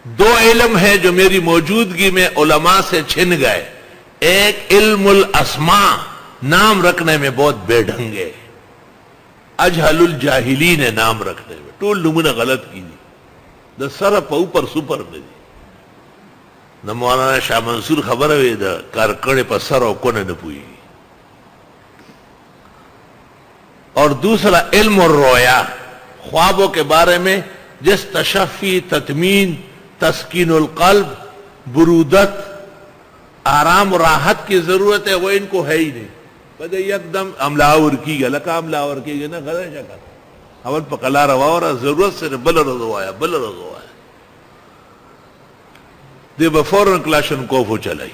دو علم ہے جو میری موجودگی میں علماء سے چھن گئے. ایک علم الاسماء، نام رکھنے میں بہت بے ڈھنگے، اجہل الجاہلین ہے نام رکھنے میں، ٹول نمونہ غلط کی دی دا سر پا اوپر سپر میں دی نہ مولانا شاہ منصور خبر ہوئی دا کارکڑے پا سر او کونے نپوئی. اور دوسرا علم الرؤیا، خوابوں کے بارے میں جس تشفی، تطمین، تسکین القلب، برودت، آرام و راحت کی ضرورت ہے وہ ان کو ہے ہی نہیں. پدے یک دم عملاور کی گا لکا عملاور کی گا نا غرہ شکر اول پا قلا رواورا ضرورت سے بل رضو آیا بل رضو آیا دے با فوراں کلاشن کوفو چلائی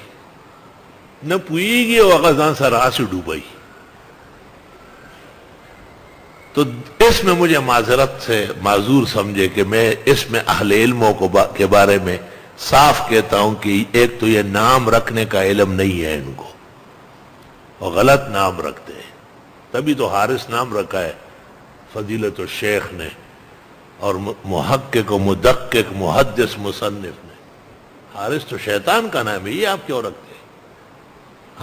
نہ پوئی گی و غزان سر آسی ڈوبائی. تو اس میں مجھے معذرت سے معذور سمجھے کہ میں اس میں اہل علموں کے بارے میں صاف کہتا ہوں کہ ایک تو یہ نام رکھنے کا علم نہیں ہے ان کو اور غلط نام رکھتے ہیں. تبھی تو حارث نام رکھا ہے فضیلت الشیخ نے اور محقق و مدقق محدث مصنف نے. حارث تو شیطان کا نام ہے، یہ آپ کیوں رکھتے ہیں؟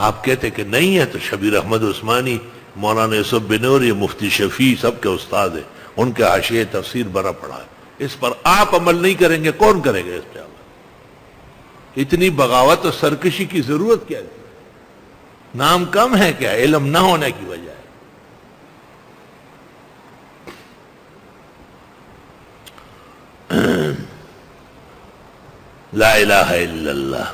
آپ کہتے کہ نہیں ہے تو شبیر احمد عثمانی، مولانا یوسف بنوری، مفتی شفیع سب کے استاد ہیں، ان کے حاشیہ تفسیر برا پڑا ہے. اس پر آپ عمل نہیں کریں گے کون کرے گا اس پہ عمل؟ اتنی بغاوت اور سرکشی کی ضرورت کیا ہے؟ نام کم ہے کیا؟ علم نہ ہونے کی وجہ ہے. لا الہ الا اللہ.